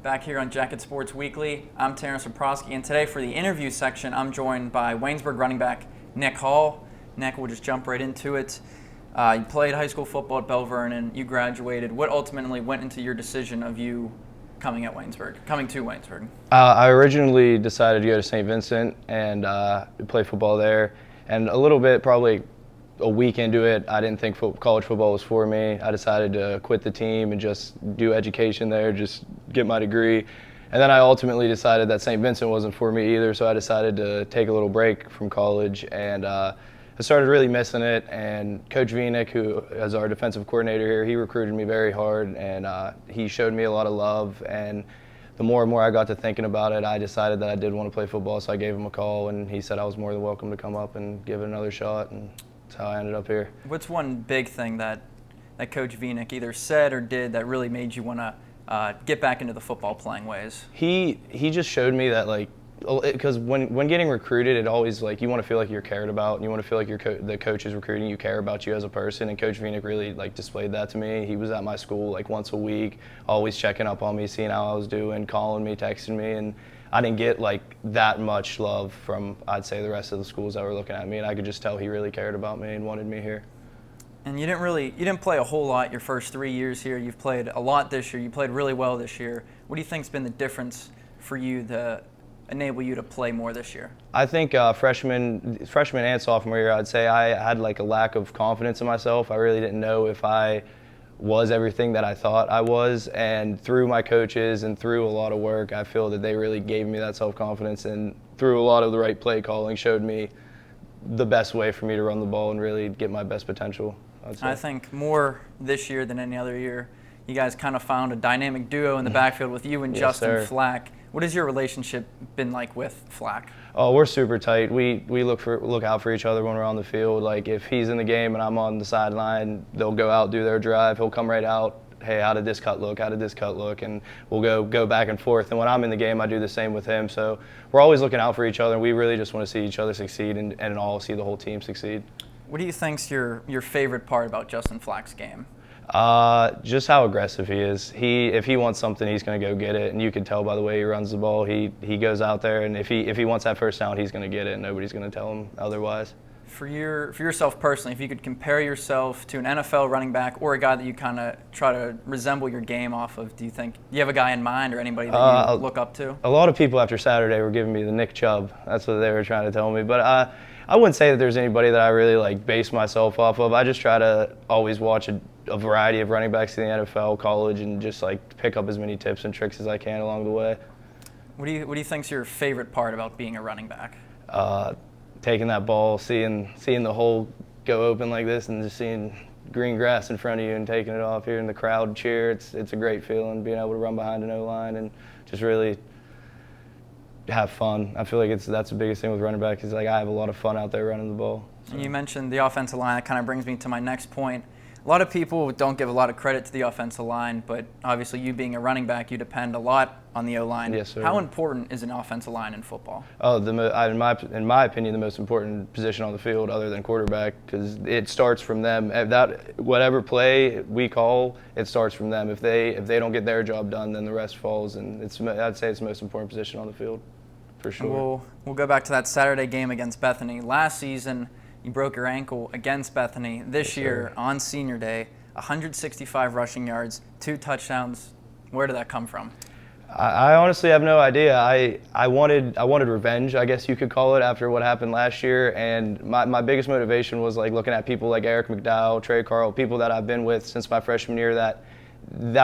back here on Jacket Sports Weekly. I'm Terrence Saprosky, and today for the interview section, I'm joined by Waynesburg running back Nick Hall. Nick, we'll just jump right into it. You played high school football at Bell Vernon. You graduated. What ultimately went into your decision of you coming to Waynesburg? I originally decided to go to St. Vincent and play football there. And a little bit, probably a week into it, I didn't think college football was for me. I decided to quit the team and just do education there, just get my degree. And then I ultimately decided that St. Vincent wasn't for me either, so I decided to take a little break from college. And I started really missing it. And Coach Vinik, who is our defensive coordinator here, he recruited me very hard, and he showed me a lot of love. And the more and more I got to thinking about it, I decided that I did want to play football, so I gave him a call, and he said I was more than welcome to come up and give it another shot. And that's how I ended up here. What's one big thing that Coach Vinik either said or did that really made you want to get back into the football playing ways? He just showed me that, like, because when getting recruited, it always, like, you want to feel like you're cared about, and you want to feel like the coach is recruiting you, care about you as a person. And Coach Vinik really, like, displayed that to me. He was at my school like once a week, always checking up on me, seeing how I was doing, calling me, texting me, and I didn't get like that much love from, I'd say, the rest of the schools that were looking at me, and I could just tell he really cared about me and wanted me here. And you didn't play a whole lot your first 3 years here. You've played a lot this year. You played really well this year. What do you think's been the difference for you to enable you to play more this year? I think freshman and sophomore year, I'd say I had like a lack of confidence in myself. I really didn't know if I was everything that I thought I was, and through my coaches and through a lot of work, I feel that they really gave me that self-confidence, and through a lot of the right play calling showed me the best way for me to run the ball and really get my best potential, I'd say. I think more this year than any other year, you guys kind of found a dynamic duo in the backfield with you and Yes, Justin sir. Flack. What has your relationship been like with Flack? Oh, we're super tight. We look out for each other when we're on the field. Like, if he's in the game and I'm on the sideline, they'll go out, do their drive. He'll come right out. Hey, how did this cut look? How did this cut look? And we'll go back and forth. And when I'm in the game, I do the same with him. So we're always looking out for each other. And we really just want to see each other succeed and all see the whole team succeed. What do you think's your favorite part about Justin Flack's game? Just how aggressive he is. If he wants something, he's going to go get it, and you can tell by the way he runs the ball. He goes out there, and if he wants that first down, he's going to get it, and nobody's going to tell him otherwise. For yourself personally, if you could compare yourself to an NFL running back or a guy that you kind of try to resemble your game off of, do you have a guy in mind or anybody that you look up to? A lot of people after Saturday were giving me the Nick Chubb. That's what they were trying to tell me, but I wouldn't say that there's anybody that I really like base myself off of. I just try to always watch a variety of running backs in the NFL, college, and just like pick up as many tips and tricks as I can along the way. What do you think's your favorite part about being a running back? Taking that ball, seeing the hole go open like this, and just seeing green grass in front of you and taking it off, hearing the crowd cheer. It's a great feeling, being able to run behind an O-line and just really have fun. I feel like that's the biggest thing with running back, is like I have a lot of fun out there running the ball. So. And you mentioned the offensive line. That kind of brings me to my next point. A lot of people don't give a lot of credit to the offensive line, but obviously you being a running back, you depend a lot on the O-line. Yes, sir. How important is an offensive line in football? Oh, in my opinion, the most important position on the field, other than quarterback, because it starts from them. Whatever play we call, it starts from them. If they don't get their job done, then the rest falls, and I'd say it's the most important position on the field, for sure. We'll go back to that Saturday game against Bethany. Last season, you broke your ankle against Bethany. This year, on Senior Day, 165 rushing yards, 2 touchdowns. Where did that come from? I honestly have no idea. I wanted revenge, I guess you could call it, after what happened last year. And my biggest motivation was like looking at people like Eric McDowell, Trey Carl, people that I've been with since my freshman year that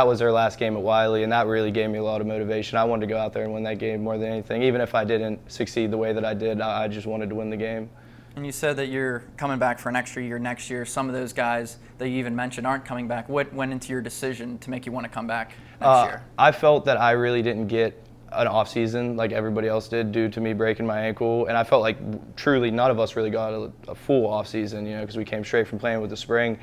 was their last game at Wiley, and that really gave me a lot of motivation. I wanted to go out there and win that game more than anything. Even if I didn't succeed the way that I did, I just wanted to win the game. And you said that you're coming back for an extra year next year. Some of those guys that you even mentioned aren't coming back. What went into your decision to make you want to come back next year? I felt that I really didn't get an off season like everybody else did due to me breaking my ankle, and I felt like truly none of us really got a full off season, because we came straight from playing with the spring.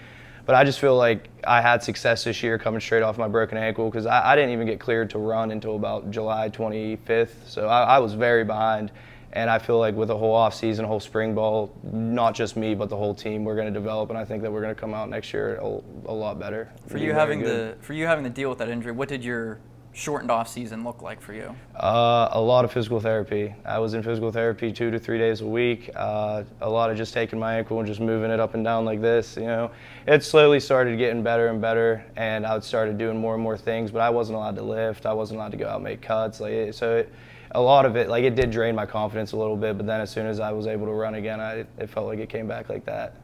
But I just feel like I had success this year coming straight off my broken ankle, because I didn't even get cleared to run until about July 25th, so I was very behind. And I feel like with a whole off season, a whole spring ball, not just me but the whole team, we're going to develop, and I think that we're going to come out next year a lot better. For you having to deal with that injury, what did your shortened off season look like for you? A lot of physical therapy. I was in physical therapy 2 to 3 days a week. A lot of just taking my ankle and just moving it up and down like this. It slowly started getting better and better, and I started doing more and more things. But I wasn't allowed to lift. I wasn't allowed to go out and make cuts. A lot of it, it did drain my confidence a little bit. But then as soon as I was able to run again, it felt like it came back like that.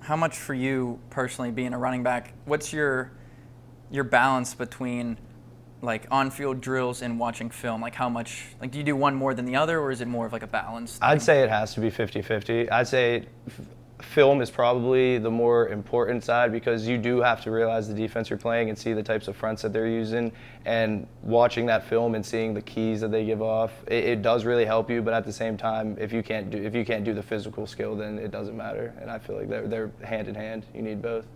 How much for you personally, being a running back, what's your balance between on-field drills and watching film? How much, do you do one more than the other, or is it more of a balance thing? I'd say it has to be 50-50. I'd say film is probably the more important side, because you do have to realize the defense you're playing and see the types of fronts that they're using, and watching that film and seeing the keys that they give off, it does really help you. But at the same time, if you can't do the physical skill, then it doesn't matter. And I feel like they're hand in hand. You need both.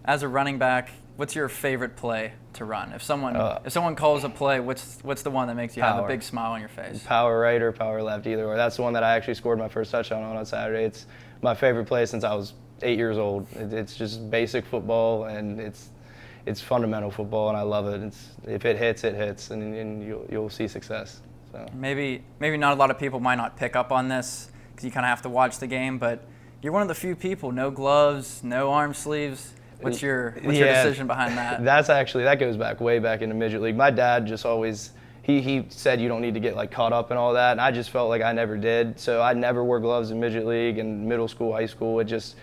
As a running back, what's your favorite play to run? If someone calls a play, what's the one that makes you have a big smile on your face? Power right or power left, either or. That's the one that I actually scored my first touchdown on Saturday. It's my favorite play since I was 8 years old. It's just basic football, and it's fundamental football, and I love it. If it hits, it hits, and you'll see success. So maybe not a lot of people might not pick up on this, because you kind of have to watch the game, but you're one of the few people, no gloves, no arm sleeves. What's your decision behind that? That goes way back into midget league. My dad just always, he said you don't need to get caught up in all that, and I just felt like I never did. So I never wore gloves in midget league and middle school, high school. It just,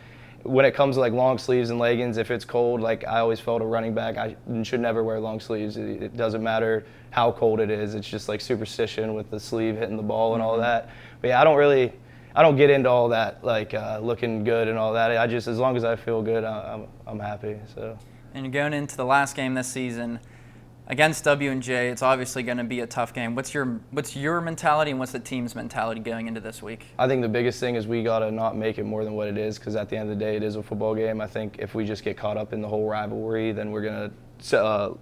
when it comes to long sleeves and leggings, if it's cold, I always felt a running back, I should never wear long sleeves. It doesn't matter how cold it is. It's just superstition with the sleeve hitting the ball and all that. But yeah, I don't get into all that, looking good and all that. I just, as long as I feel good, I'm happy. So. And you're going into the last game this season against W&J. It's obviously going to be a tough game. What's your mentality, and what's the team's mentality going into this week? I think the biggest thing is we got to not make it more than what it is, because at the end of the day, it is a football game. I think if we just get caught up in the whole rivalry, then we're going to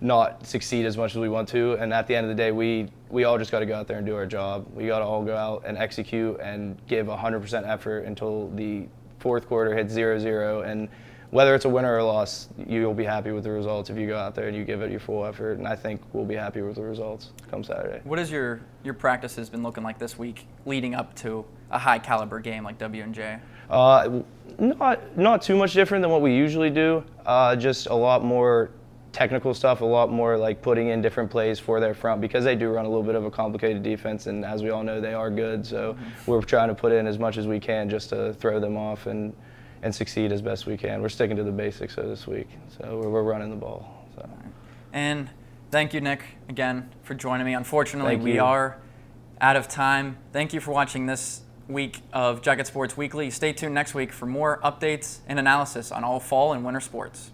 not succeed as much as we want to. And at the end of the day, we all just got to go out there and do our job. We got to all go out and execute and give 100% effort until the fourth quarter hits 0-0. And whether it's a winner or a loss, you'll be happy with the results if you go out there and you give it your full effort. And I think we'll be happy with the results come Saturday. What has your practices been looking like this week, leading up to a high caliber game like W&J? Not too much different than what we usually do. Just a lot more technical stuff, a lot more putting in different plays for their front, because they do run a little bit of a complicated defense, and as we all know, they are good. So we're trying to put in as much as we can just to throw them off and succeed as best we can. We're sticking to the basics of this week, so we're running the ball. So. And thank you, Nick, again for joining me. Unfortunately, we are out of time. Thank you for watching this week of Jacket Sports Weekly. Stay tuned next week for more updates and analysis on all fall and winter sports.